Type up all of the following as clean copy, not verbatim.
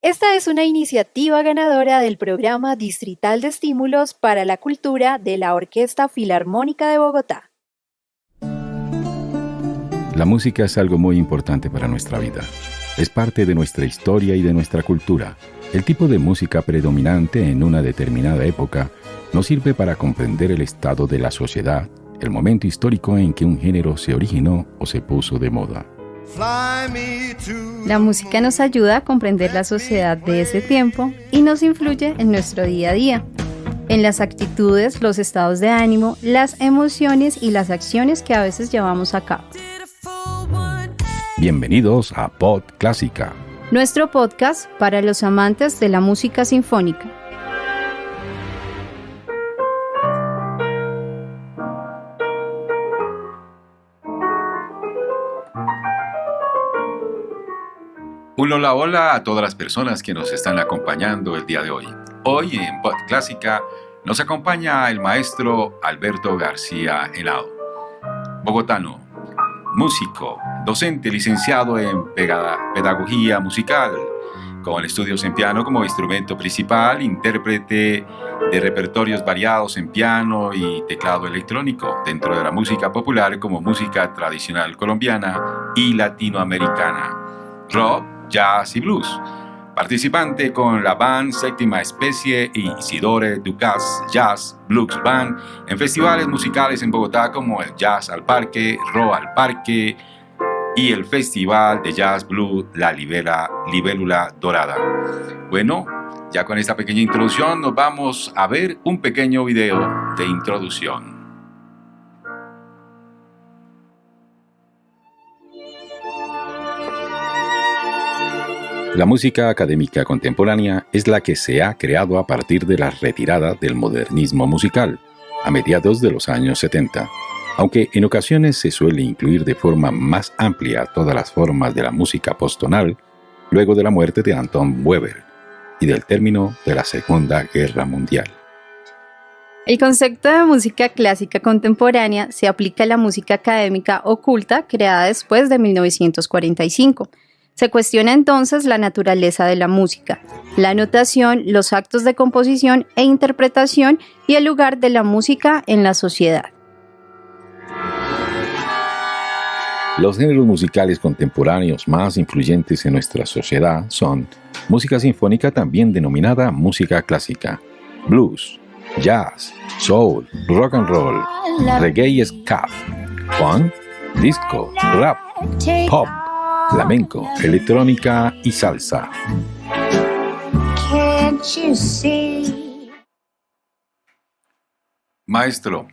Esta es una iniciativa ganadora del Programa Distrital de Estímulos para la Cultura de la Orquesta Filarmónica de Bogotá. La música es algo muy importante para nuestra vida. Es parte de nuestra historia y de nuestra cultura. El tipo de música predominante en una determinada época nos sirve para comprender el estado de la sociedad, el momento histórico en que un género se originó o se puso de moda. La música nos ayuda a comprender la sociedad de ese tiempo y nos influye en nuestro día a día, en las actitudes, los estados de ánimo, las emociones y las acciones que a veces llevamos a cabo. Bienvenidos a Pod Clásica, Nuestro podcast para los amantes de la música sinfónica. Un hola a todas las personas que nos están acompañando el día de hoy. Hoy en Pod Clásica nos acompaña el maestro Alberto García Henao, bogotano, músico, docente licenciado en pedagogía musical, con estudios en piano como instrumento principal, intérprete de repertorios variados en piano y teclado electrónico, dentro de la música popular como música tradicional colombiana y latinoamericana, rock, jazz y blues. Participante con la band Séptima Especie y Isidore Ducas Jazz Blues Band en festivales musicales en Bogotá como el Jazz al Parque, Ro al Parque y el Festival de Jazz Blues La Libélula Dorada. Bueno, ya con esta pequeña introducción nos vamos a ver un pequeño video de introducción. La música académica contemporánea es la que se ha creado a partir de la retirada del modernismo musical, a mediados de los años 70, aunque en ocasiones se suele incluir de forma más amplia todas las formas de la música posttonal, luego de la muerte de Anton Weber y del término de la Segunda Guerra Mundial. El concepto de música clásica contemporánea se aplica a la música académica oculta creada después de 1945. Se cuestiona entonces la naturaleza de la música, la notación, los actos de composición e interpretación y el lugar de la música en la sociedad. Los géneros musicales contemporáneos más influyentes en nuestra sociedad son música sinfónica, también denominada música clásica, blues, jazz, soul, rock and roll, reggae y ska, funk, disco, rap, pop, flamenco, electrónica y salsa. Maestro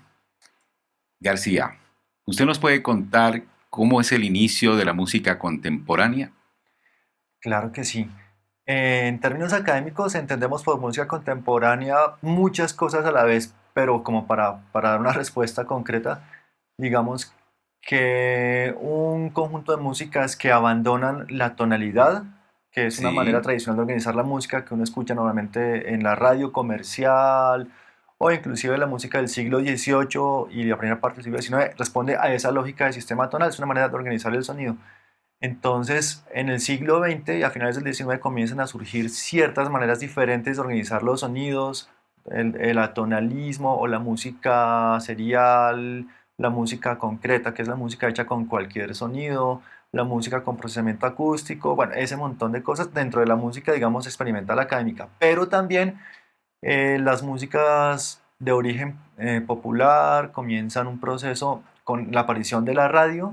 García, ¿usted nos puede contar cómo es el inicio de la música contemporánea? Claro que sí. En términos académicos entendemos por música contemporánea muchas cosas a la vez, pero como para dar una respuesta concreta, digamos que un conjunto de músicas que abandonan la tonalidad, que es una manera tradicional de organizar la música que uno escucha normalmente en la radio comercial o inclusive la música del siglo XVIII y la primera parte del siglo XIX, responde a esa lógica de sistema tonal, es una manera de organizar el sonido. Entonces, en el siglo XX y a finales del XIX comienzan a surgir ciertas maneras diferentes de organizar los sonidos, el atonalismo o la música serial, la música concreta, que es la música hecha con cualquier sonido, la música con procesamiento acústico, bueno, ese montón de cosas dentro de la música, digamos, experimental académica, pero también las músicas de origen popular comienzan un proceso con la aparición de la radio.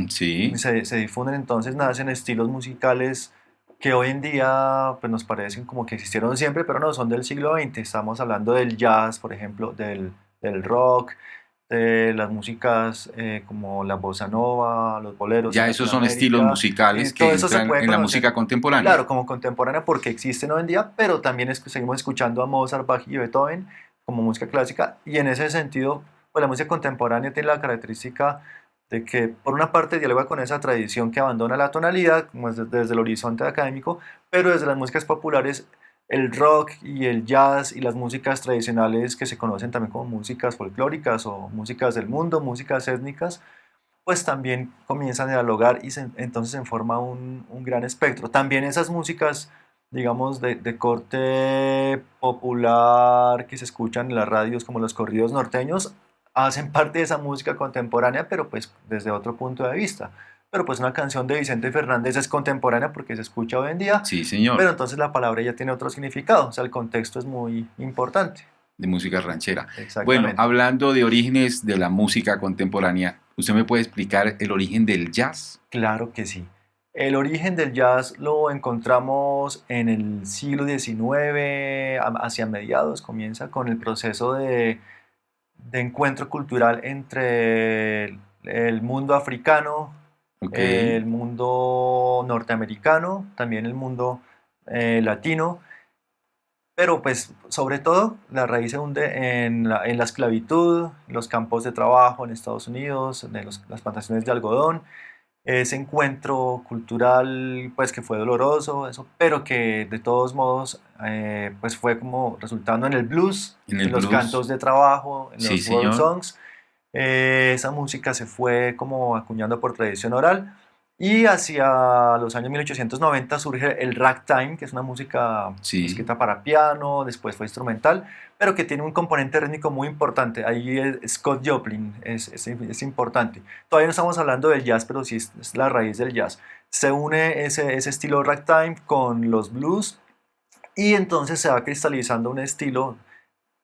Sí. Se difunden, entonces nacen estilos musicales que hoy en día pues, nos parecen como que existieron siempre, pero no, son del siglo XX. Estamos hablando del jazz, por ejemplo, del rock, de las músicas como la bossa nova, los boleros. Ya esos son estilos musicales que entran en la música contemporánea. Claro, como contemporánea porque existen hoy en día, pero también seguimos escuchando a Mozart, Bach y Beethoven como música clásica, y en ese sentido pues, la música contemporánea tiene la característica de que por una parte dialoga con esa tradición que abandona la tonalidad, como desde el horizonte académico, pero desde las músicas populares, el rock y el jazz y las músicas tradicionales que se conocen también como músicas folclóricas o músicas del mundo, músicas étnicas, pues también comienzan a dialogar y entonces se forma un gran espectro. También esas músicas digamos, de corte popular que se escuchan en las radios como los corridos norteños, hacen parte de esa música contemporánea, pero pues desde otro punto de vista. Pero pues una canción de Vicente Fernández es contemporánea porque se escucha hoy en día, Sí, señor, pero entonces la palabra ya tiene otro significado, o sea, el contexto es muy importante. de música ranchera. Bueno, Exactamente. hablando de orígenes de la música contemporánea, ¿usted me puede explicar el origen del jazz? Claro que sí. El origen del jazz lo encontramos en el siglo XIX, hacia mediados, comienza con el proceso de encuentro cultural entre el mundo africano, Ok, el mundo norteamericano, también el mundo latino, pero pues sobre todo la raíz se hunde en la esclavitud, los campos de trabajo en Estados Unidos, las plantaciones de algodón, ese encuentro cultural pues que fue doloroso, eso, pero que de todos modos pues fue como resultando en el blues, en en el los blues. cantos de trabajo, en Sí, los world señor. songs. Esa música se fue como acuñando por tradición oral y hacia los años 1890 surge el ragtime, que es una música Sí, escrita para piano, después fue instrumental, pero que tiene un componente rítmico muy importante. Ahí Scott Joplin es importante. Todavía no estamos hablando del jazz, pero sí es la raíz del jazz. Se une ese estilo ragtime con los blues y entonces se va cristalizando un estilo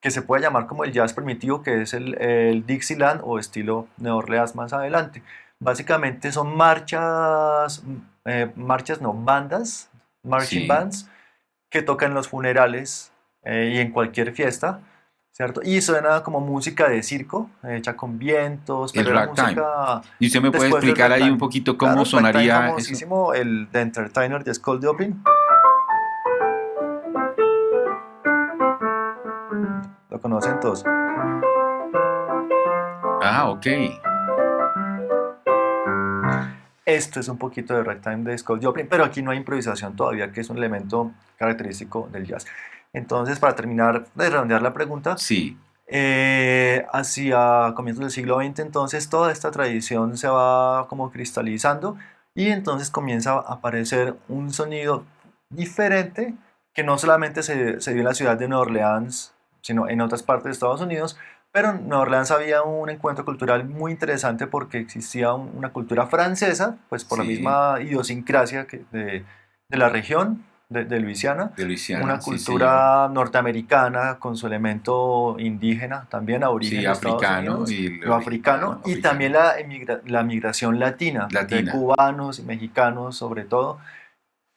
que se puede llamar como el jazz primitivo, que es el Dixieland o estilo Nueva Orleans más adelante. Básicamente son marchas no, bandas, marching sí. bands, que tocan en los funerales y en cualquier fiesta, ¿cierto? Y suena como música de circo, hecha con vientos, El pero era ragtime. música ¿Y usted me puede después del explicar ahí un ragtime. poquito Claro, cómo el ragtime sonaría eso? famosísimo, el The Entertainer de Scott Joplin, lo conocen todos. Ah, ok. Esto es un poquito de ragtime de Scott Joplin, pero aquí no hay improvisación todavía, que es un elemento característico del jazz. Entonces, para terminar de redondear la pregunta, Sí, hacia comienzos del siglo XX, entonces toda esta tradición se va como cristalizando y entonces comienza a aparecer un sonido diferente que no solamente se dio en la ciudad de Nueva Orleans, sino en otras partes de Estados Unidos, pero en Nueva Orleans había un encuentro cultural muy interesante porque existía una cultura francesa, pues por la sí. misma idiosincrasia de la región de Luisiana, De Luisiana, una sí, señor. cultura norteamericana con su elemento indígena, también Sí, aborigen de Estados africano Unidos, y el lo americano, africano, y también africano. la migración latina, de Latina. cubanos y mexicanos sobre todo,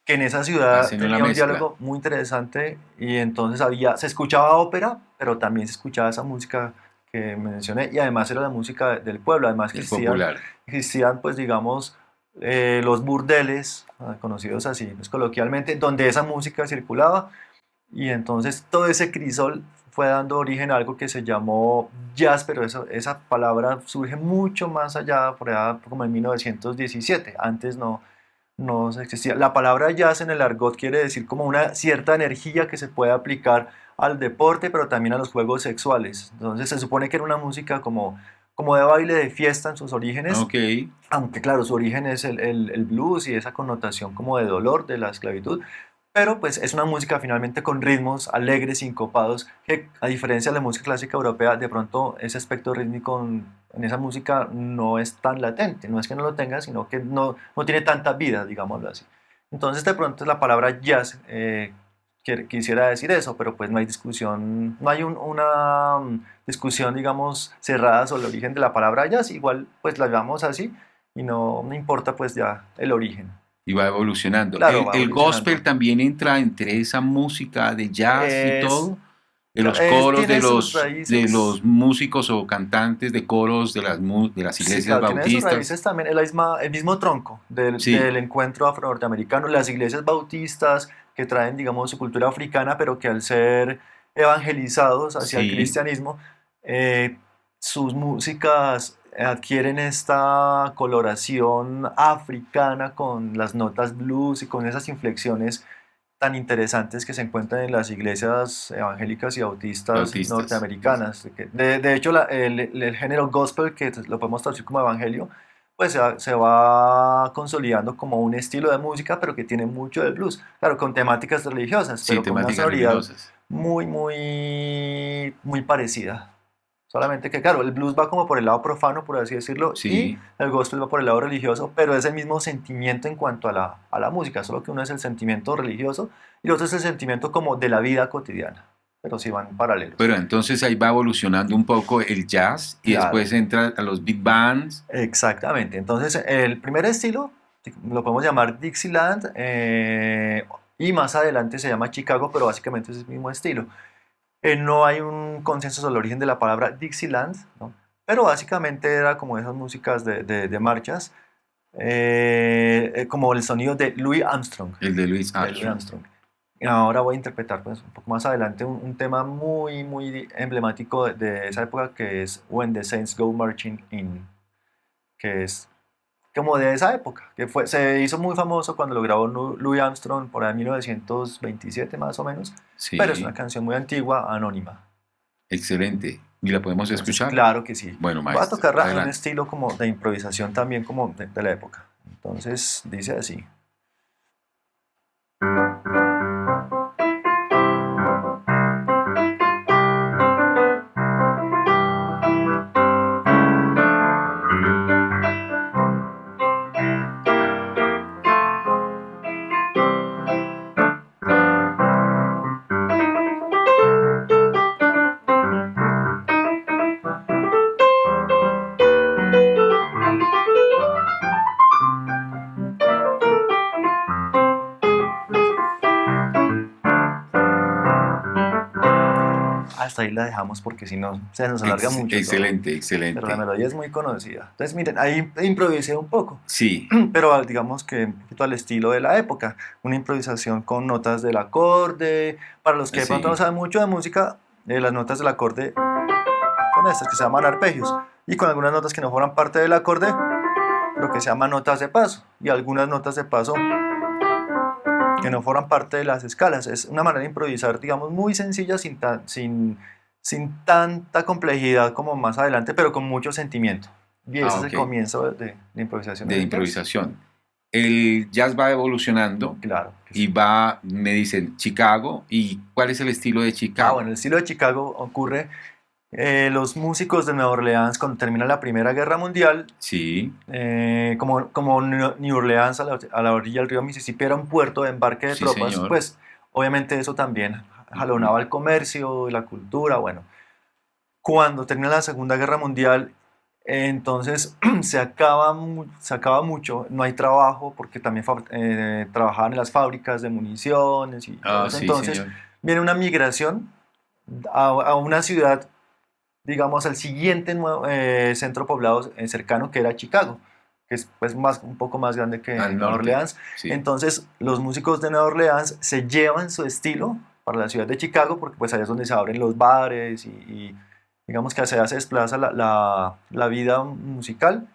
que en esa ciudad Hacen una tenía un mezcla. diálogo muy interesante y entonces se escuchaba ópera, pero también se escuchaba esa música que mencioné y además era la música del pueblo, además El popular. existían pues digamos los burdeles, conocidos así pues, coloquialmente, donde esa música circulaba y entonces todo ese crisol fue dando origen a algo que se llamó jazz, pero esa palabra surge mucho más allá, por allá como en 1917, antes no se existía. La palabra jazz en el argot quiere decir como una cierta energía que se puede aplicar al deporte, pero también a los juegos sexuales. Entonces se supone que era una música como de baile de fiesta en sus orígenes, Ok. aunque claro, su origen es el blues y esa connotación como de dolor de la esclavitud, pero pues es una música finalmente con ritmos alegres, sincopados, que a diferencia de la música clásica europea, de pronto ese aspecto rítmico en esa música no es tan latente, no es que no lo tenga, sino que no tiene tanta vida, digámoslo así. Entonces de pronto la palabra jazz quisiera decir eso, pero pues no hay discusión, no hay una discusión, digamos, cerrada sobre el origen de la palabra jazz, igual pues la llamamos así y no importa pues ya el origen. Y va evolucionando. Claro, va El gospel evolucionando. también entra entre esa música de jazz y Es, todo, de los coros tiene sus de raíces, los músicos o cantantes de coros de las sí, iglesias claro, tiene sus bautistas. raíces también, el mismo tronco Sí, del encuentro afro-norteamericano, las iglesias bautistas que traen, digamos, su cultura africana, pero que al ser evangelizados hacia el sí, cristianismo, eh, sus músicas adquieren esta coloración africana con las notas blues y con esas inflexiones tan interesantes que se encuentran en las iglesias evangélicas y bautistas bautistas. norteamericanas. De hecho, el género gospel, que lo podemos traducir como evangelio, pues se va consolidando como un estilo de música, pero que tiene mucho del blues. Claro, con temáticas religiosas, Sí, pero con una temáticas sonoridad religiosas. muy parecida. Solamente que, claro, el blues va como por el lado profano, por así decirlo, y Sí, el gospel va por el lado religioso, pero es el mismo sentimiento en cuanto a la música, solo que uno es el sentimiento religioso y el otro es el sentimiento como de la vida cotidiana, pero sí van paralelos. pero entonces ahí va evolucionando un poco el jazz y Claro, después entra a los big bands. exactamente. Entonces, el primer estilo lo podemos llamar Dixieland y más adelante se llama Chicago, pero básicamente es el mismo estilo. No hay un consenso sobre el origen de la palabra Dixieland, ¿no? Pero básicamente era como esas músicas de marchas, como el sonido de Louis Armstrong. El de Louis De Louis Armstrong. Armstrong. Y ahora voy a interpretar pues, un poco más adelante un tema muy emblemático de esa época que es When the Saints Go Marching In, que es como de esa época, que se hizo muy famoso cuando lo grabó Louis Armstrong por ahí en 1927 más o menos, pero es una Sí, canción muy antigua, anónima. excelente. ¿Y la podemos Entonces, escuchar? claro que sí. Bueno, Voy a maestro, tocarla en un adelante. estilo como de improvisación también como de la época. Entonces, dice así. Hasta ahí la dejamos porque si no se nos alarga mucho todo. Excelente, Pero la excelente. melodía es muy conocida. Entonces, miren, ahí improvisé un poco, Sí, pero digamos que un poquito al estilo de la época. Una improvisación con notas del acorde. Para los que de pronto no sí. saben mucho de música, las notas del acorde son estas que se llaman arpegios. Y con algunas notas que no forman parte del acorde, lo que se llaman notas de paso. Y algunas notas de paso que no forman parte de las escalas. Es una manera de improvisar, digamos, muy sencilla, sin tanta complejidad como más adelante, pero con mucho sentimiento. Y ese Ah, es el ok. comienzo de improvisación De en el jazz. improvisación. El jazz va evolucionando Claro que y sí. va, me dicen, Chicago. ¿Y cuál es el estilo de Chicago? Bueno, el estilo de Chicago ocurre, los músicos de Nueva Orleans cuando termina la Primera Guerra Mundial, Sí, como New Orleans a la orilla del río Mississippi era un puerto de embarque de sí, tropas, señor. pues obviamente eso también Ujú. jalonaba el comercio, la cultura, bueno. Cuando termina la Segunda Guerra Mundial, entonces se acaba mucho, no hay trabajo porque también trabajaban en las fábricas de municiones y todo Ah, eso. sí, Entonces señor. viene una migración a una ciudad, digamos, al siguiente centro poblado cercano que era Chicago, que es pues, un poco más grande que Al Nueva norte. Orleans. Sí. Entonces los músicos de Nueva Orleans se llevan su estilo para la ciudad de Chicago porque pues allá es donde se abren los bares y digamos que hacia allá se desplaza la vida musical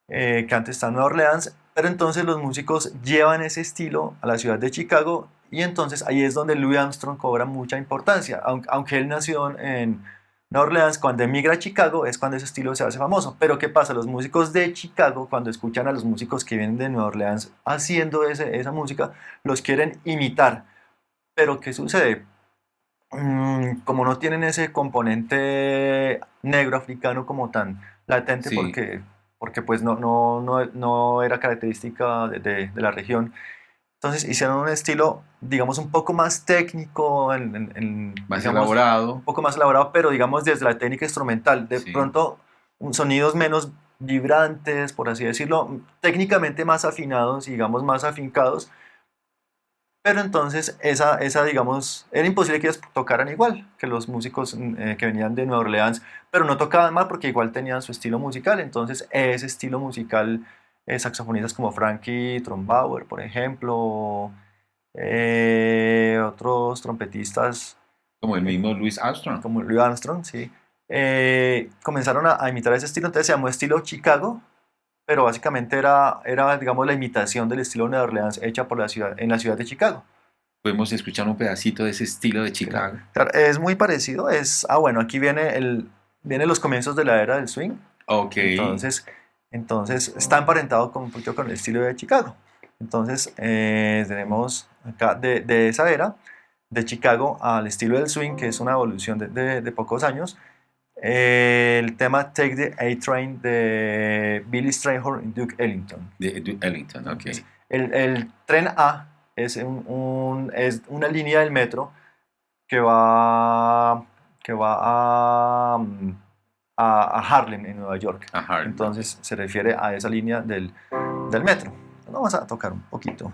que antes está en Nueva Orleans, pero entonces los músicos llevan ese estilo a la ciudad de Chicago y entonces ahí es donde Louis Armstrong cobra mucha importancia, aunque él nació en Nueva Orleans, cuando emigra a Chicago es cuando ese estilo se hace famoso, pero ¿qué pasa? Los músicos de Chicago, cuando escuchan a los músicos que vienen de Nueva Orleans haciendo esa música, los quieren imitar, pero ¿qué sucede? Como no tienen ese componente negro africano como tan latente Sí. porque pues no era característica de la región, entonces hicieron un estilo, digamos, un poco más técnico, Más digamos, un elaborado. poco más elaborado, pero digamos desde la técnica instrumental, de Sí. pronto sonidos menos vibrantes, por así decirlo, técnicamente más afinados, digamos, más afincados, pero entonces digamos, era imposible que ellos tocaran igual que los músicos que venían de Nueva Orleans, pero no tocaban mal porque igual tenían su estilo musical, entonces ese estilo musical, saxofonistas como Frankie Trombauer, por ejemplo, otros trompetistas Como el eh, mismo Louis Armstrong. como Louis Armstrong, sí, comenzaron a imitar ese estilo, entonces se llamó estilo Chicago, pero básicamente digamos, la imitación del estilo de Nueva Orleans hecha en la ciudad de Chicago. Podemos escuchar un pedacito de ese estilo de Claro, Chicago. claro, es muy parecido, bueno, aquí vienen los comienzos de la era del swing, Ok. entonces Entonces está emparentado con, un poquito con el estilo de Chicago. Entonces tenemos acá de esa era, de Chicago al estilo del swing, que es una evolución de pocos años. El tema Take the A-Train de Billy Strayhorn y Duke Ellington. De Ellington, ok. Entonces, el tren A es, es una línea del metro que va a Harlem, en Nueva York. A Harlem, Entonces se refiere a esa línea del metro. Vamos a tocar un poquito.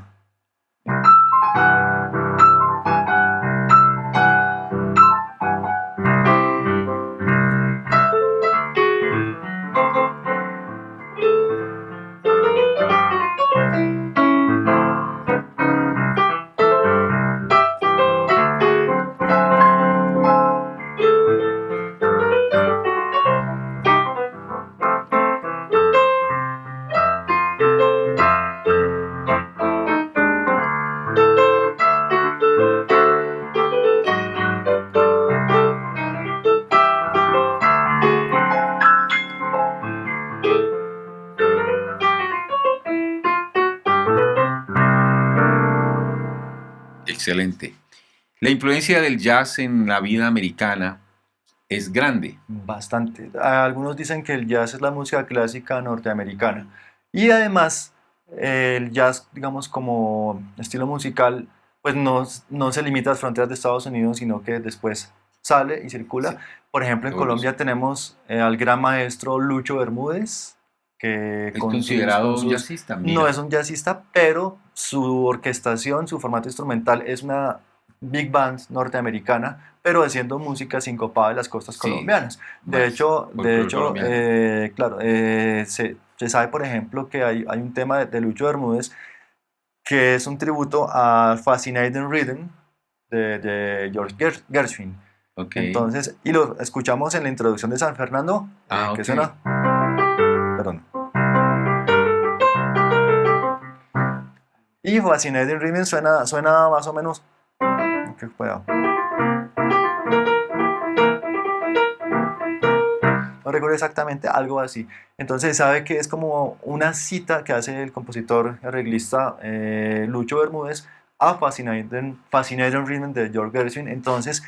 Excelente. La influencia del jazz en la vida americana es grande. Bastante. Algunos dicen que el jazz es la música clásica norteamericana. Y además, el jazz, digamos, como estilo musical, pues no se limita a las fronteras de Estados Unidos, sino que después sale y circula. Sí. Por ejemplo, en Colombia tenemos al gran maestro Lucho Bermúdez, que Es considerado un jazzista. Mira. No es un jazzista, pero su orquestación, su formato instrumental es una big band norteamericana, pero haciendo música sincopada de las costas colombianas. De hecho, claro, se sabe, por ejemplo, que hay un tema de Lucho Bermúdez que es un tributo a Fascinating Rhythm de George Gershwin. Okay. Entonces, y lo escuchamos en la introducción de San Fernando, que suena... Perdón. Y Fascinating Rhythm suena más o menos... No recuerdo exactamente, algo así. Entonces sabe que es como una cita que hace el compositor arreglista Lucho Bermúdez a Fascinating Rhythm de George Gershwin. Entonces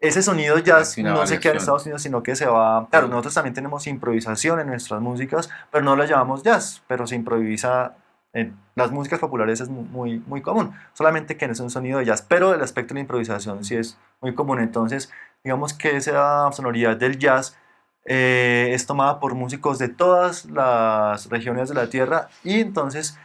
ese sonido jazz no se queda en Estados Unidos, sino que se va... Claro, nosotros también tenemos improvisación en nuestras músicas, pero no la llamamos jazz, pero se improvisa... En las músicas populares es muy, muy común, solamente que no es un sonido de jazz, pero el aspecto de la improvisación sí es muy común. Entonces, digamos que esa sonoridad del jazz es tomada por músicos de todas las regiones de la Tierra y entonces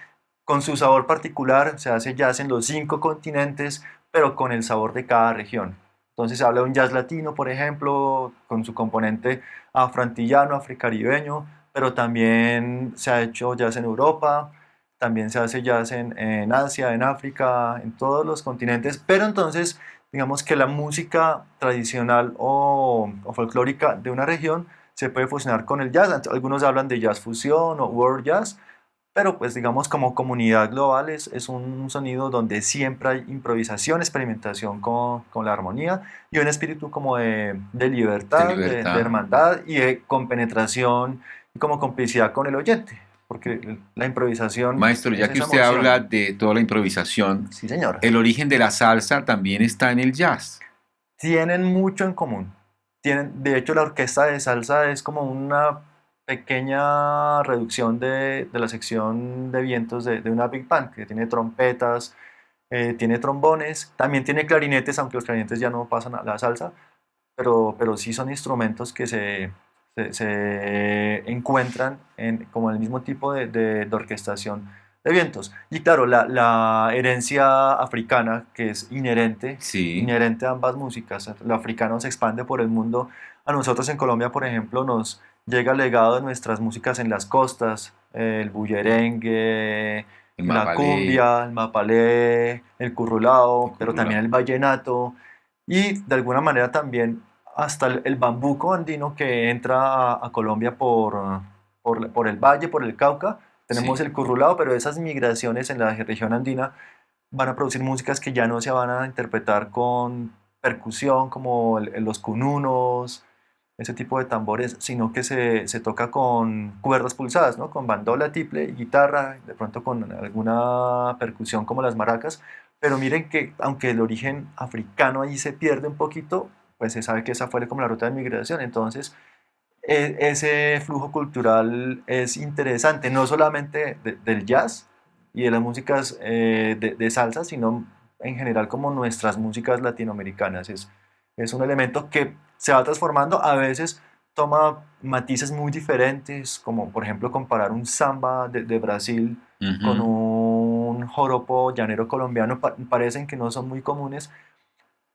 con su sabor particular se hace jazz en los 5 continentes, pero con el sabor de cada región. Entonces se habla de un jazz latino, por ejemplo, con su componente afroantillano, africaribeño, pero también se ha hecho jazz en Europa, también se hace jazz en Asia, en África, en todos los continentes, pero entonces digamos que la música tradicional o folclórica de una región se puede fusionar con el jazz. Algunos hablan de jazz fusión o world jazz, pero pues digamos como comunidad global es un sonido donde siempre hay improvisación, experimentación con la armonía y un espíritu como de libertad, de hermandad y de compenetración y como complicidad con el oyente. Porque la improvisación... Maestro, ya que usted habla de toda la improvisación, sí, señor. ¿El origen de la salsa también está en el jazz? Tienen mucho en común. De hecho, la orquesta de salsa es como una pequeña reducción de la sección de vientos de una big band, que tiene trompetas, tiene trombones, también tiene clarinetes, aunque los clarinetes ya no pasan a la salsa, pero sí son instrumentos que se encuentran como el mismo tipo de orquestación de vientos. Y claro, la herencia africana, que es inherente a ambas músicas, lo africano se expande por el mundo. A nosotros en Colombia, por ejemplo, nos llega el legado de nuestras músicas en las costas, el bullerengue, la cumbia, el mapalé, el currulao, pero también el vallenato, y de alguna manera también hasta el bambuco andino que entra a Colombia por el valle, por el Cauca. Tenemos el currulao, pero esas migraciones en la región andina van a producir músicas que ya no se van a interpretar con percusión, como los cununos, ese tipo de tambores, sino que se toca con cuerdas pulsadas, ¿no? Con bandola, tiple, guitarra, de pronto con alguna percusión como las maracas, pero miren que aunque el origen africano ahí se pierde un poquito, pues se sabe que esa fue como la ruta de migración, entonces ese flujo cultural es interesante, no solamente del jazz y de las músicas de salsa, sino en general como nuestras músicas latinoamericanas. Es un elemento que se va transformando, a veces toma matices muy diferentes, como por ejemplo comparar un samba de Brasil con Ujú. un joropo llanero colombiano, parecen que no son muy comunes,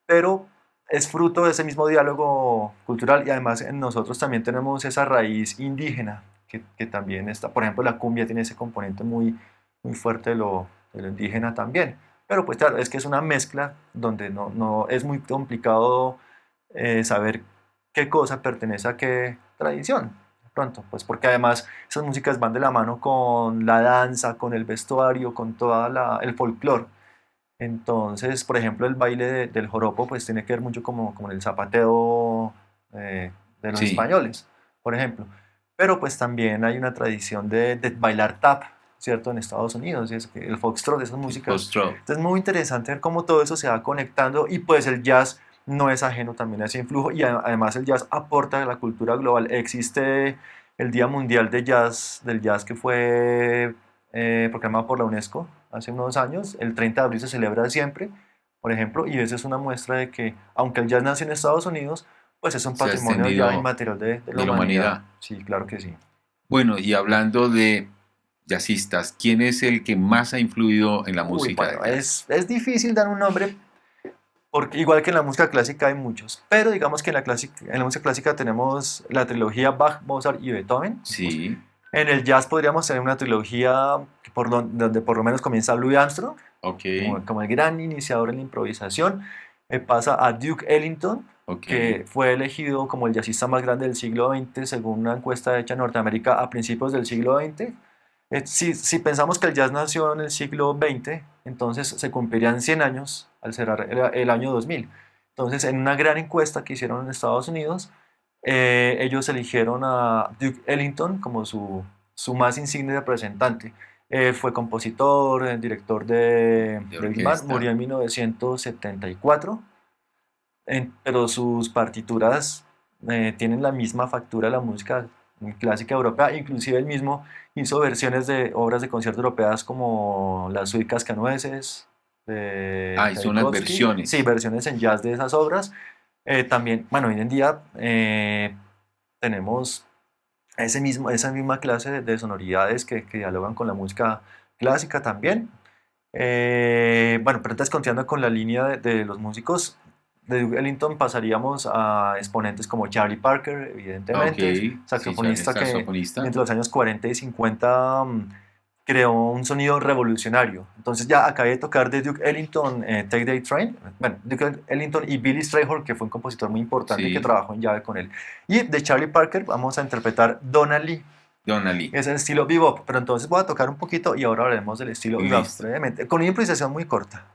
pero es fruto de ese mismo diálogo cultural y además en nosotros también tenemos esa raíz indígena que también está, por ejemplo la cumbia tiene ese componente muy fuerte de lo indígena también, pero pues claro, es que es una mezcla donde no es muy complicado saber qué cosa pertenece a qué tradición, de pronto, pues porque además esas músicas van de la mano con la danza, con el vestuario, con todo el folclore. Entonces, por ejemplo, el baile del joropo pues tiene que ver mucho como el zapateo eh, de los Sí, españoles, por ejemplo. Pero pues también hay una tradición de bailar tap, ¿cierto? En Estados Unidos, y es que el foxtrot, esas el músicas. post-rock. Entonces es muy interesante ver cómo todo eso se va conectando y pues el jazz no es ajeno también a ese influjo y además el jazz aporta a la cultura global. Existe el Día Mundial de Jazz, del Jazz que fue proclamado por la UNESCO hace unos años. El 30 de abril se celebra siempre, por ejemplo, y esa es una muestra de que, aunque el jazz nació en Estados Unidos, pues es un Se ha patrimonio ya extendido inmaterial de la de la humanidad. humanidad. Sí, claro que sí. Bueno, y hablando de jazzistas, ¿quién es el que más ha influido en la Uy, música de bueno, jazz? es difícil dar un nombre, porque igual que en la música clásica hay muchos, pero digamos que en la música clásica tenemos la trilogía Bach, Mozart y Beethoven. Sí, En el jazz podríamos tener una trilogía donde por lo menos comienza Louis Armstrong, ok, como el gran iniciador en la improvisación. Pasa a Duke Ellington, ok. que fue elegido como el jazzista más grande del siglo XX según una encuesta hecha en Norteamérica a principios del siglo XX. Si pensamos que el jazz nació en el siglo XX, entonces se cumplirían 100 años al cerrar el año 2000. Entonces, en una gran encuesta que hicieron en Estados Unidos, ellos eligieron a Duke Ellington como su más insigne representante. Fue compositor, director De de Big Band, orquesta. murió en 1974, pero sus partituras tienen la misma factura de la música clásica europea, inclusive él mismo hizo versiones de obras de concierto europeas como las Suite Cascanueces de Ah, y son las Tchaikovsky, sí, versiones. versiones en jazz de esas obras. También, bueno, hoy en día tenemos esa misma clase de sonoridades que dialogan con la música clásica también. Bueno, pero entonces continuando con la línea de los músicos de Duke Ellington pasaríamos a exponentes como Charlie Parker, Ok, evidentemente, sí, son saxofonista que saxofonista. entre los años 40 y 50 creó un sonido revolucionario. Entonces ya acabé de tocar de Duke Ellington, Take Day Train, bueno, Duke Ellington y Billy Strayhorn, que fue un compositor muy importante que Sí, trabajó en llave con él. Y de Charlie Parker vamos a interpretar Donna Lee. Donna Lee. Es el estilo bebop, pero entonces voy a tocar un poquito y ahora hablaremos del estilo bebop Listo. brevemente, con una improvisación muy corta.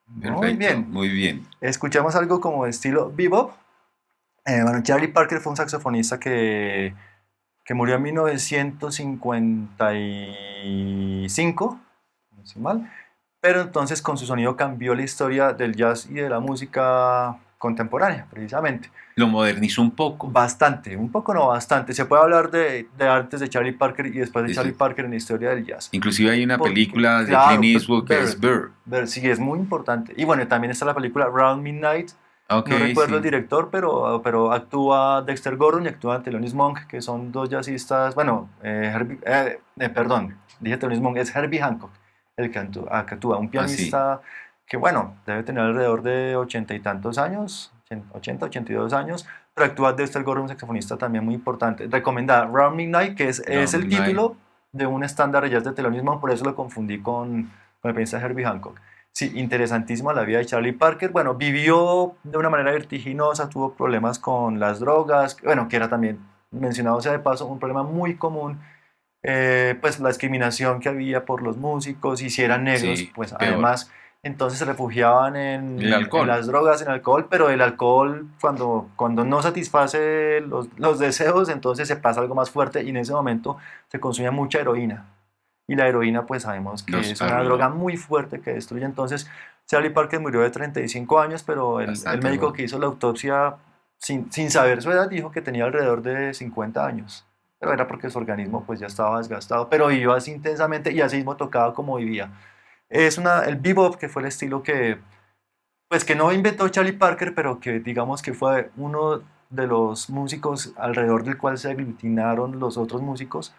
Muy Perfecto, bien. muy bien. Escuchamos algo como estilo bebop Bueno, Charlie Parker fue un saxofonista que murió en 1955, no estoy mal, pero entonces con su sonido cambió la historia del jazz y de la música contemporánea, precisamente. Lo modernizó un poco. Bastante, un poco no bastante. Se puede hablar de antes de Charlie Parker y después de Sí, Charlie sí. Parker en la historia del jazz. Inclusive hay una Porque, película de claro, Clint Eastwood que es Bird. Sí, es muy importante. Y bueno, también está la película Round Midnight. Ok, No recuerdo el sí. director, pero actúa Dexter Gordon y actúa Thelonious Monk, que son dos jazzistas. Bueno, perdón, dije Thelonious Monk, es Herbie Hancock el que actúa, un Así. pianista que, bueno, debe tener alrededor de 80 y tantos años, 80, 82 años, pero actúa Dexter Gordon, un saxofonista también muy importante. Recomendada, Round Midnight, que es Round el Midnight. título de un estándar de jazz de Thelonious Monk, por eso lo confundí con el pianista Herbie Hancock. Sí, interesantísima la vida de Charlie Parker. Bueno, vivió de una manera vertiginosa, tuvo problemas con las drogas, bueno, que era también, mencionado sea de paso, un problema muy común, pues la discriminación que había por los músicos, y si eran negros, Sí, pues peor. además, entonces se refugiaban El en alcohol. las drogas, en el alcohol, pero el alcohol cuando no satisface los deseos, entonces se pasa algo más fuerte y en ese momento se consumía mucha heroína. Y la heroína, pues sabemos que Los es una arruinó. droga muy fuerte que destruye. Entonces, Charlie Parker murió de 35 años, pero el Bastante médico joven. que hizo la autopsia, sin saber su edad, dijo que tenía alrededor de 50 años. Pero era porque su organismo pues ya estaba desgastado, pero vivió así intensamente y así mismo tocaba como vivía. El bebop, que fue el estilo pues que no inventó Charlie Parker, pero que digamos que fue uno de los músicos alrededor del cual se aglutinaron los otros músicos,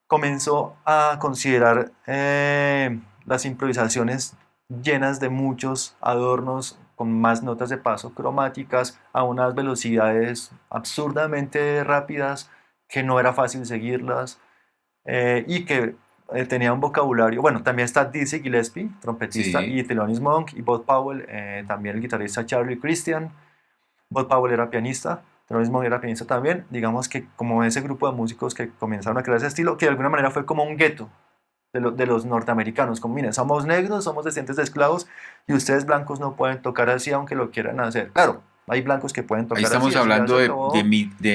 comenzó a considerar las improvisaciones llenas de muchos adornos con más notas de paso cromáticas a unas velocidades absurdamente rápidas que no era fácil seguirlas, y que tenía un vocabulario. Bueno, también está Dizzy Gillespie, trompetista, Sí. y Thelonious Monk, y Bud Powell, también el guitarrista Charlie Christian. Bud Powell era pianista, Thelonious Monk era pianista también. Digamos que como ese grupo de músicos que comenzaron a crear ese estilo, que de alguna manera fue como un gueto de los norteamericanos, como miren, somos negros, somos descendientes de esclavos, y ustedes blancos no pueden tocar así aunque lo quieran hacer. Claro, hay blancos que pueden Ahí tocar estamos así, eso ya hablando se de, acabó. de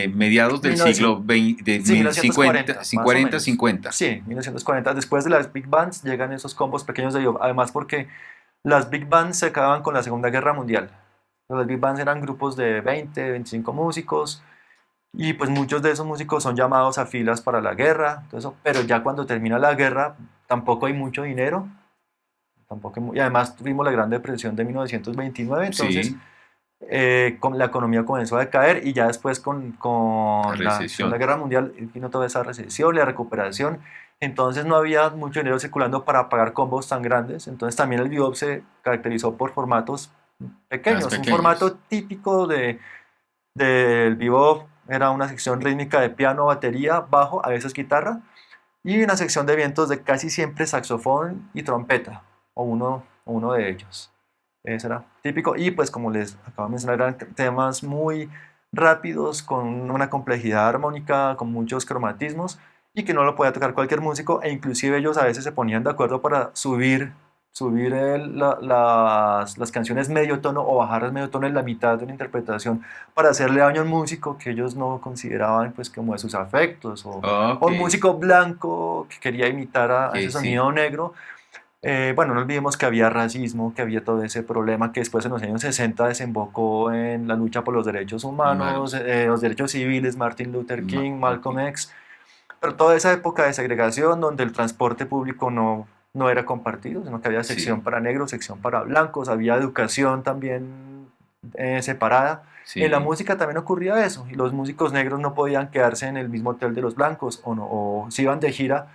mediados del 1900 siglo XX, de Sí, 50, 1940, más o 40, menos. 50. Sí, 1940. Después de las Big Bands llegan esos combos pequeños de ellos. Además porque las Big Bands se acababan con la Segunda Guerra Mundial. Las Big Bands eran grupos de 20, 25 músicos, y pues muchos de esos músicos son llamados a filas para la guerra, todo eso, pero ya cuando termina la guerra tampoco hay mucho dinero, y además tuvimos la Gran Depresión de 1929, entonces Sí, la economía comenzó a decaer, y ya después la con la recesión. Segunda Guerra Mundial vino toda esa recesión, la recuperación, entonces no había mucho dinero circulando para pagar combos tan grandes, entonces también el bebop se caracterizó por formatos pequeños, Más un pequeños. formato típico del bebop era una sección rítmica de piano, batería, bajo, a veces guitarra, y una sección de vientos de casi siempre saxofón y trompeta, o uno de ellos. Ese era típico, y pues como les acabo de mencionar, eran temas muy rápidos, con una complejidad armónica, con muchos cromatismos, y que no lo podía tocar cualquier músico, e inclusive ellos a veces se ponían de acuerdo para subir las canciones medio tono o bajarlas medio tono en la mitad de una interpretación, para hacerle daño a un músico que ellos no consideraban pues como de sus afectos, Ok, o un músico blanco que quería imitar a ese sí. sonido negro. Bueno, no olvidemos que había racismo, que había todo ese problema que después en los años 60 desembocó en la lucha por los derechos humanos, los derechos civiles, Martin Luther King, Malcolm X, pero toda esa época de segregación donde el transporte público no era compartido, sino que había sección Sí. para negros, sección para blancos, había educación también separada. Sí. En la música también ocurría eso, y los músicos negros no podían quedarse en el mismo hotel de los blancos, o si iban de gira,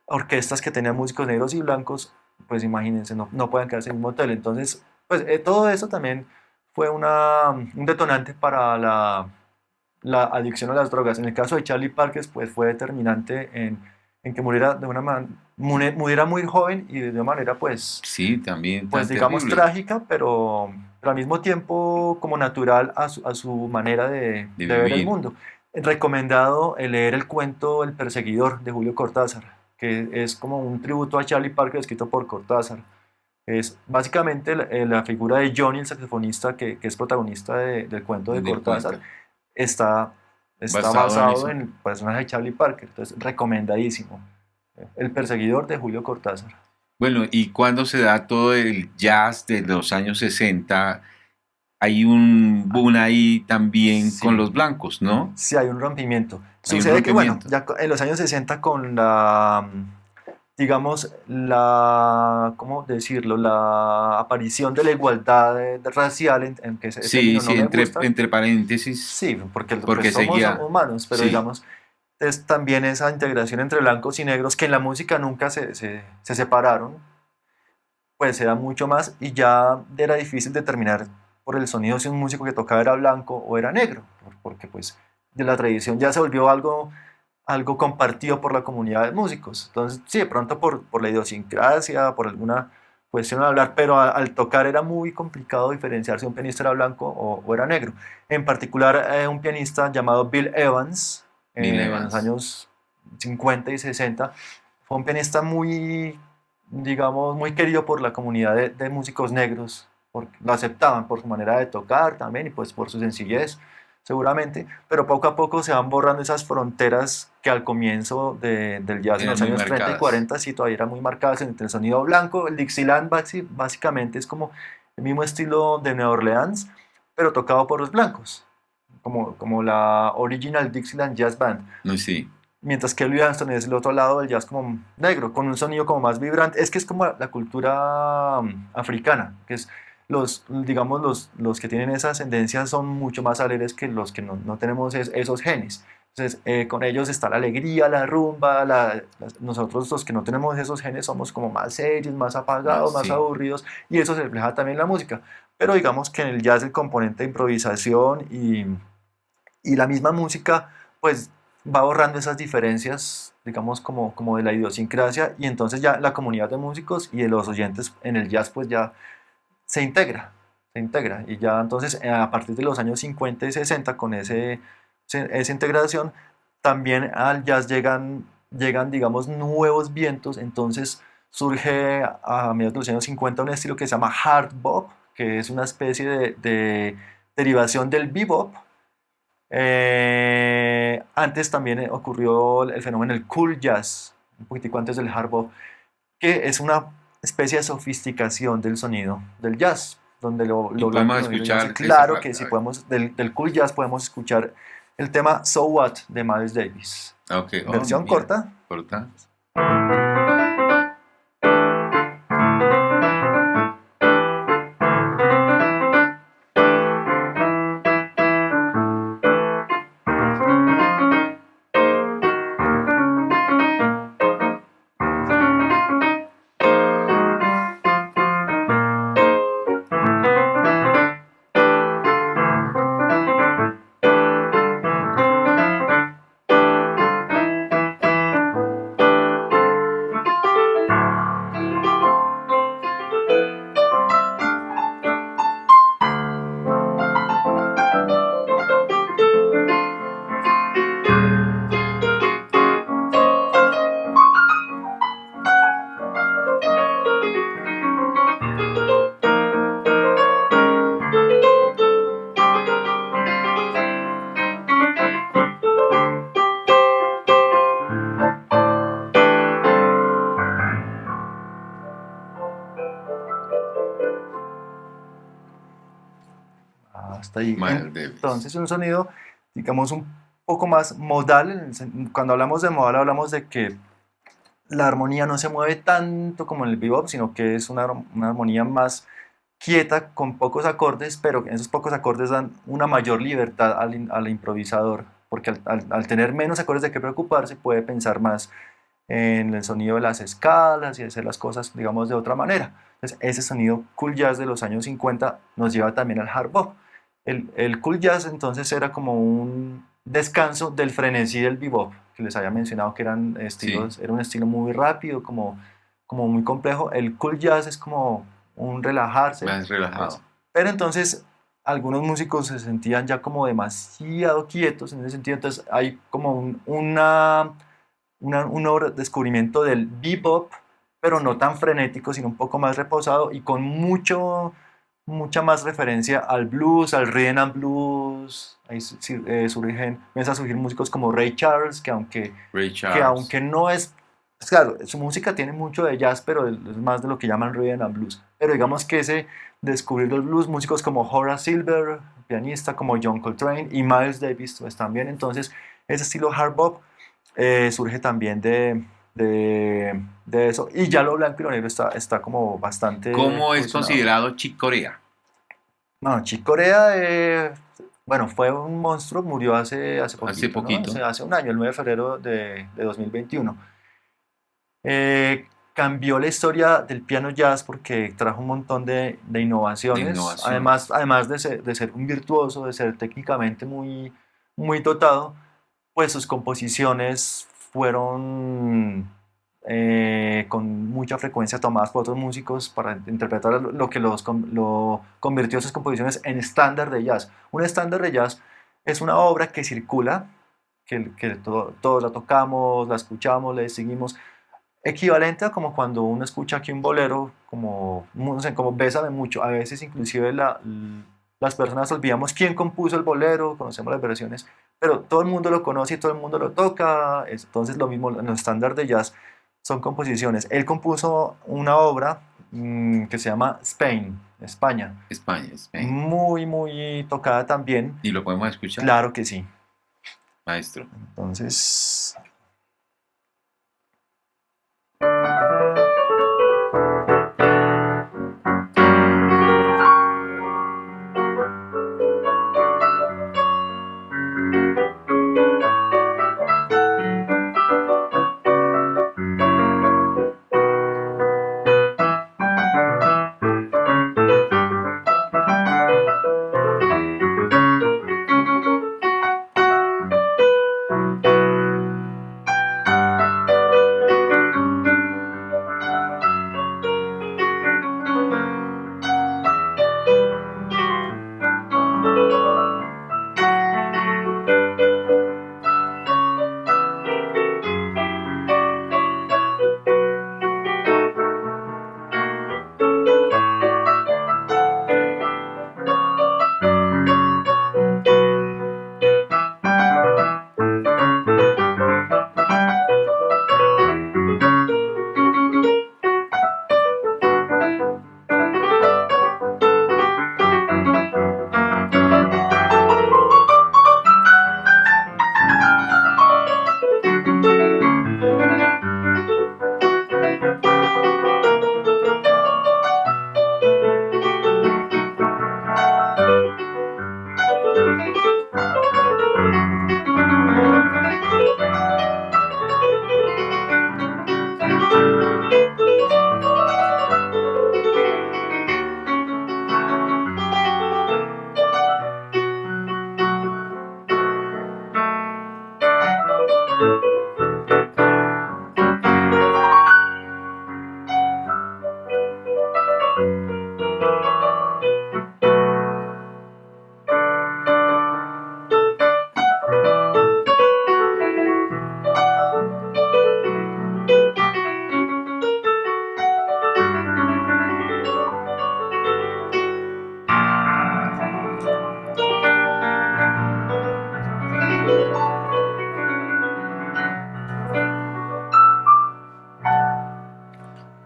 orquestas que tenían músicos negros y blancos, pues imagínense, no pueden quedarse en el mismo hotel. Entonces, pues todo eso también fue un detonante para la adicción a las drogas. En el caso de Charlie Parker, pues fue determinante en que muriera muriera muy joven y de una manera, pues, Sí, también tan digamos, terrible trágica, pero al mismo tiempo como natural a su manera de de ver el vivir. mundo. Recomendado leer el cuento El Perseguidor de Julio Cortázar, que es como un tributo a Charlie Parker escrito por Cortázar. Es básicamente la figura de Johnny, el saxofonista que es protagonista del cuento de Del Cortázar, cuento. está, está Basado en basado eso. en el personaje de Charlie Parker. Entonces, recomendadísimo. El perseguidor de Julio Cortázar. Bueno, y cuando se da todo el jazz de los años 60, hay un boom ahí también con Sí, los blancos, ¿no? sí hay un rompimiento. Hay un Sucede que, bueno, rompimiento. ya en los años 60 con la, digamos, la, ¿cómo decirlo? La aparición de la igualdad racial, en que ese Sí, término no sí, me gusta. entre paréntesis, Sí, porque pues, porque somos seguía, humanos, pero sí, digamos, es también esa integración entre blancos y negros que en la música nunca se separaron, pues se da mucho más y ya era difícil determinar por el sonido si un músico que tocaba era blanco o era negro, porque pues de la tradición ya se volvió algo compartido por la comunidad de músicos. Entonces, sí, de pronto por la idiosincrasia, por alguna cuestión al hablar, pero al tocar era muy complicado diferenciar si un pianista era blanco o era negro. En particular, un pianista llamado Bill Evans, Bill en los Evans. años 50 y 60, fue un pianista muy, digamos, muy querido por la comunidad de músicos negros, porque lo aceptaban por su manera de tocar también y pues por su sencillez seguramente, pero poco a poco se van borrando esas fronteras que al comienzo del jazz en Eran los muy años 30 y marcadas. 40 sí todavía eran muy marcadas entre el sonido blanco. El Dixieland básicamente es como el mismo estilo de Nueva Orleans, pero tocado por los blancos, como la Original Dixieland Jazz Band. No, sí. Mientras que Louis Armstrong es el otro lado del jazz como negro, con un sonido como más vibrante. Es que es como la cultura africana, que es digamos, los que tienen esa ascendencia son mucho más alegres que los que no tenemos esos genes. Entonces, con ellos está la alegría, la rumba, nosotros los que no tenemos esos genes somos como más serios, más apagados, más Sí. aburridos, y eso se refleja también en la música. Pero digamos que en el jazz el componente de improvisación y la misma música, pues va borrando esas diferencias, digamos, como de la idiosincrasia, y entonces ya la comunidad de músicos y de los oyentes en el jazz, pues ya se integra, y ya entonces a partir de los años 50 y 60, con esa integración, también al jazz llegan, digamos, nuevos vientos, entonces surge a mediados de los años 50 un estilo que se llama hard bop, que es una especie de derivación del bebop. Antes también ocurrió el fenómeno del cool jazz, un poquitico antes del hard bop, que es una especie de sofisticación del sonido del jazz, donde Y lo blanco podemos y lo negro ya hace. escuchar esa Claro que parte. A si ver. podemos, del cool jazz podemos escuchar el tema So What de Miles Davis, Ok, oh, versión mira. corta. Corta. Hasta ahí. Miles Davis. Entonces un sonido, digamos, un poco más modal. Cuando hablamos de modal hablamos de que la armonía no se mueve tanto como en el bebop, sino que es una armonía más quieta, con pocos acordes, pero esos pocos acordes dan una mayor libertad al improvisador, porque al tener menos acordes de qué preocuparse, puede pensar más en el sonido de las escalas y hacer las cosas, digamos, de otra manera. Entonces, ese sonido cool jazz de los años 50 nos lleva también al hard bop. El cool jazz entonces era como un descanso del frenesí del bebop, que les había mencionado que eran Sí, estilos, era un estilo muy rápido, como muy complejo. El cool jazz es como un relajarse, más relajado. pues. Pero entonces algunos músicos se sentían ya como demasiado quietos en ese sentido, entonces hay como un nuevo descubrimiento del bebop, pero no Sí. tan frenético, sino un poco más reposado y con mucha más referencia al blues, al rhythm and blues. Ahí comienzan a surgir músicos como Ray Charles, Ray que Charles. aunque no es, pues claro, su música tiene mucho de jazz, pero es más de lo que llaman rhythm and blues. Pero digamos que ese descubrir los blues, músicos como Horace Silver, pianista como John Coltrane y Miles Davis, pues también. Entonces, ese estilo hard bop surge también de eso. Y ya lo blanco y lo negro está como bastante ¿Cómo es fusionado. considerado Chick Corea? No, Chick Corea, bueno, fue un monstruo, murió hace Hace poquito, ¿no? poquito. Hace un año, el 9 de febrero de 2021. Cambió la historia del piano jazz porque trajo un montón de De innovaciones, innovación. además de ser un virtuoso, de ser técnicamente muy dotado, pues sus composiciones fueron con mucha frecuencia tomadas por otros músicos para interpretar lo que lo convirtió sus composiciones en estándar de jazz. Un estándar de jazz es una obra que circula, todos la tocamos, la escuchamos, le seguimos, equivalente a como cuando uno escucha aquí un bolero, como, no sé, como Bésame mucho. A veces inclusive las personas olvidamos quién compuso el bolero, conocemos las versiones, pero todo el mundo lo conoce y todo el mundo lo toca. Entonces lo mismo en los estándares de jazz son composiciones. Él compuso una obra que se llama Spain, España, España, España. muy tocada también. ¿Y lo podemos escuchar? Claro que sí. Maestro. Entonces...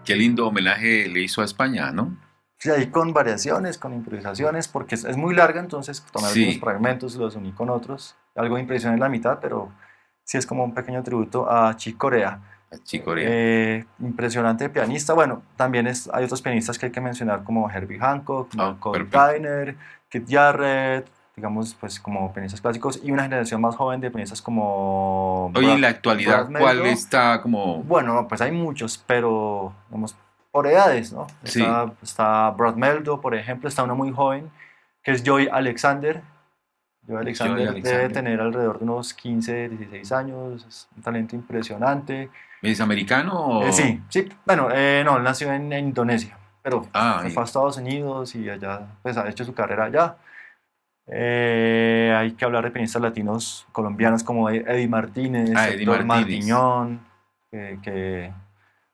Qué lindo homenaje le hizo a España, ¿no? Sí, ahí con variaciones, con improvisaciones, porque es muy larga, entonces tomé algunos Sí, fragmentos, los uní con otros, algo de impresión en la mitad, pero sí es como un pequeño tributo a Chick Corea. a Chick Corea. Impresionante pianista, bueno, también hay otros pianistas que hay que mencionar como Herbie Hancock, Ah, Cole perfecto. Kiner, Keith Jarrett, digamos, pues como pianistas clásicos, y una generación más joven de pianistas como Oye, en la actualidad, Brad ¿cuál Mehldau. está como...? Bueno, pues hay muchos, pero digamos, por edades, ¿no? Sí, Está Brad Mehldau, por ejemplo, está uno muy joven, que es Joy Alexander. Joy Joey Alexander debe Alexander. tener alrededor de unos 15, 16 años, es un talento impresionante. ¿Es americano o...? Sí, bueno, no, él nació en Indonesia, pero Ah, se fue a Estados Unidos y allá, pues ha hecho su carrera allá. Hay que hablar de pianistas latinos colombianos como Eddie Martínez, Eddie Héctor Martínez. Martiñón, que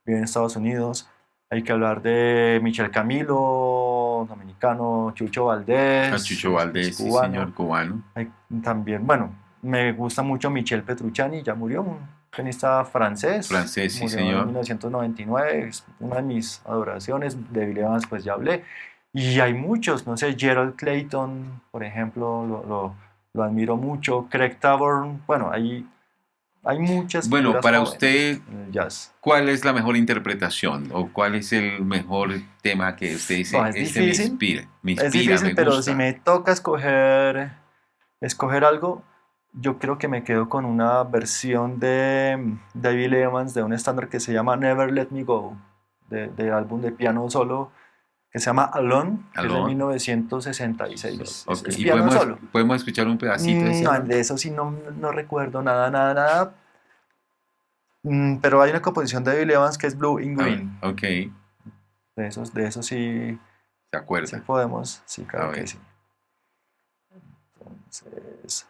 vive en Estados Unidos. Hay que hablar de Michel Camilo, dominicano. mexicano Chucho Valdés. A Chucho Valdés, sí, cubano. señor, cubano. Hay también, bueno, me gusta mucho Michel Petrucciani, ya murió, un pianista francés. Francés, sí, murió señor. en 1999, es una de mis adoraciones. De Bill Evans, pues ya hablé. Y hay muchos, no sé, Gerald Clayton, por ejemplo, lo admiro mucho. Craig Taborn, bueno, hay muchas Bueno, figuras para jóvenes usted, en el jazz. ¿cuál es la mejor interpretación o cuál es el mejor tema que usted dice, No, es este me difícil. inspira, Es difícil, me pero gusta? si me toca escoger algo, yo creo que me quedo con una versión de David Evans de un estándar que se llama Never Let Me Go, del álbum de piano solo que se llama Alone, que es de Alone. 1966. Ok, Es ¿y piano solo. podemos escuchar un pedacito de ese No, Alone? de eso sí no recuerdo nada. Pero hay una composición de Bill Evans que es Blue in A ver, Green. ok, De eso sí, ¿se acuerda? sí podemos, sí, A claro que ver. sí. Entonces,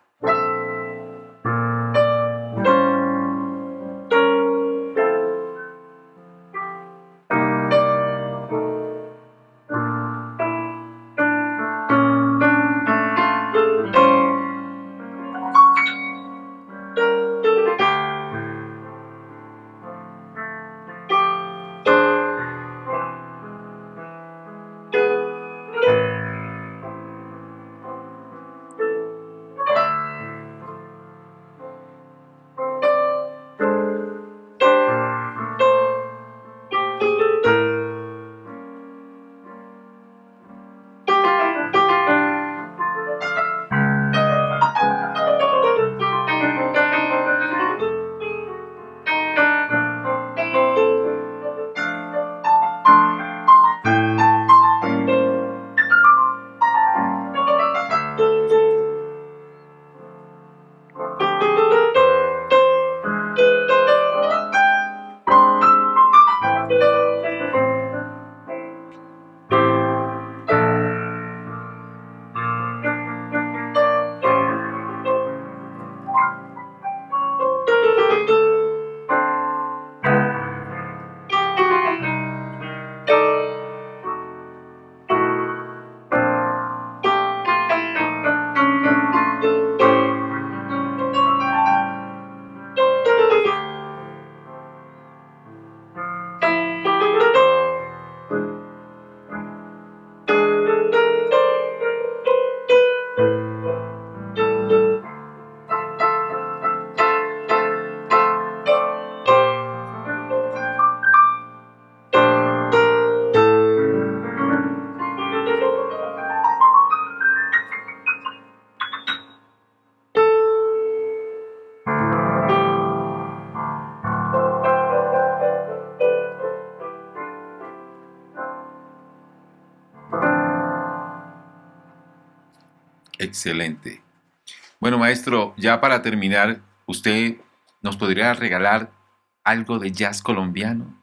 Excelente. Bueno, maestro, ya para terminar, ¿usted nos podría regalar algo de jazz colombiano?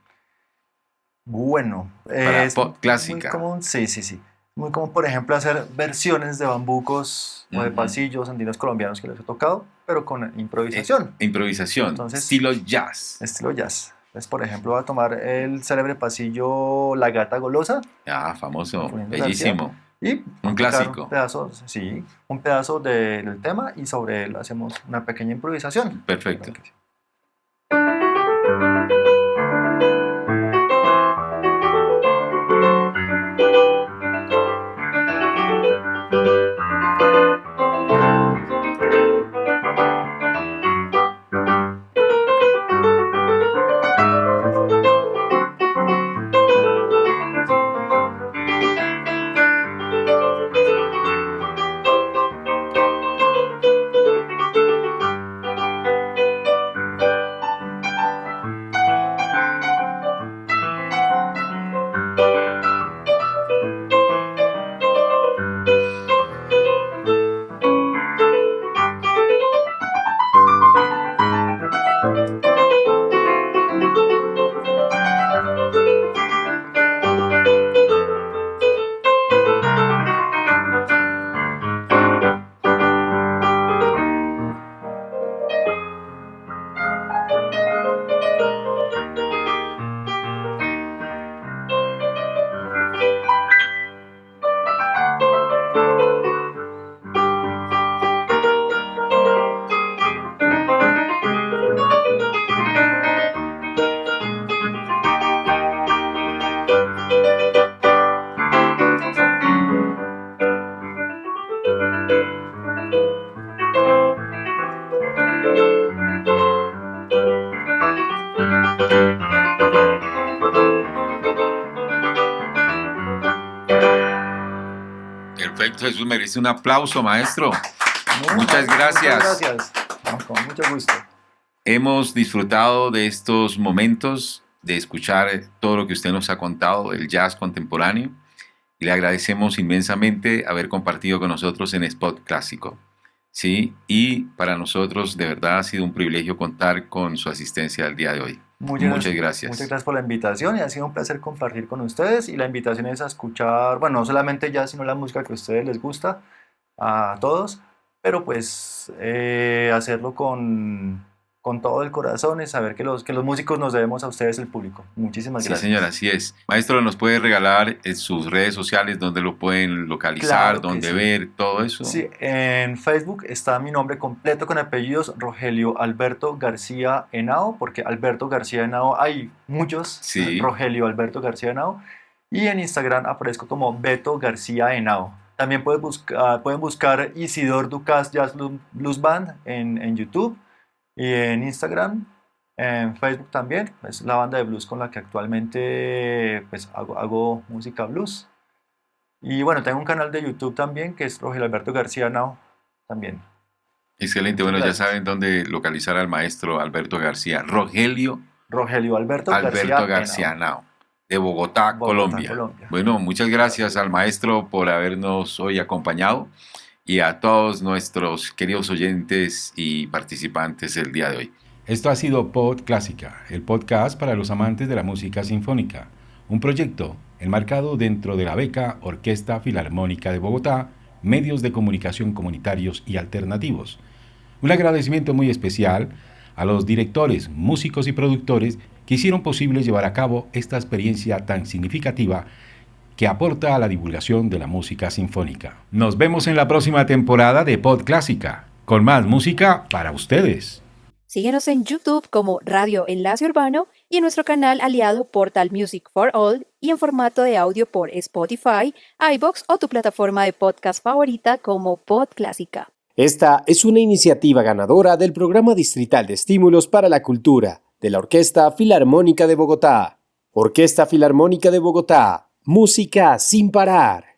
bueno, Para es pop muy clásica. común, sí. Muy común, por ejemplo, hacer versiones de bambucos o de Ujú. pasillos andinos colombianos que les he tocado, pero con improvisación, Improvisación, Entonces- estilo jazz. estilo jazz. Entonces, por ejemplo, voy a tomar el célebre pasillo La Gata Golosa Ah, famoso, Fulgencio bellísimo. y Un tocar clásico. un pedazo del tema y sobre él hacemos una pequeña improvisación. Perfecto. Claro que sí. Perfecto, Jesús, merece un aplauso, maestro. No, Muchas gracias. Muchas gracias. No, con mucho gusto. Hemos disfrutado de estos momentos, de escuchar todo lo que usted nos ha contado del jazz contemporáneo y le agradecemos inmensamente haber compartido con nosotros en Spot Clásico. Sí, y para nosotros de verdad ha sido un privilegio contar con su asistencia el día de hoy. Muchas gracias. Muchas gracias por la invitación y ha sido un placer compartir con ustedes y la invitación es a escuchar, bueno, no solamente jazz, sino la música que a ustedes les gusta, a todos, pero pues hacerlo con todo el corazón y saber que los músicos nos debemos a ustedes, el público. Muchísimas gracias. Sí, señor, así es. Maestro, ¿nos puede regalar en sus redes sociales donde lo pueden localizar, Claro que donde sí. ver todo eso? Sí, en Facebook está mi nombre completo con apellidos, Rogelio Alberto García Henao, porque Alberto García Henao hay muchos, Sí. Rogelio Alberto García Henao, y en Instagram aparezco como Beto García Henao. También pueden buscar Isidor Ducas Jazz Blues Band en YouTube y en Instagram, en Facebook también, es la banda de blues con la que actualmente pues, hago música blues. Y bueno, tengo un canal de YouTube también que es Rogelio Alberto García Henao también. Excelente, bueno, Gracias. ya saben dónde localizar al maestro Alberto García. Rogelio Rogelio Alberto García Henao, de Bogotá, Colombia. Colombia. Bueno, muchas gracias al maestro por habernos hoy acompañado y a todos nuestros queridos oyentes y participantes el día de hoy. Esto ha sido Pod Clásica, el podcast para los amantes de la música sinfónica, un proyecto enmarcado dentro de la beca Orquesta Filarmónica de Bogotá, medios de comunicación comunitarios y alternativos. Un agradecimiento muy especial a los directores, músicos y productores que hicieron posible llevar a cabo esta experiencia tan significativa que aporta a la divulgación de la música sinfónica. Nos vemos en la próxima temporada de Pod Clásica, con más música para ustedes. Síguenos en YouTube como Radio Enlace Urbano y en nuestro canal aliado Portal Music for All y en formato de audio por Spotify, iVoox o tu plataforma de podcast favorita como Pod Clásica. Esta es una iniciativa ganadora del Programa Distrital de Estímulos para la Cultura de la Orquesta Filarmónica de Bogotá. Orquesta Filarmónica de Bogotá, música sin parar.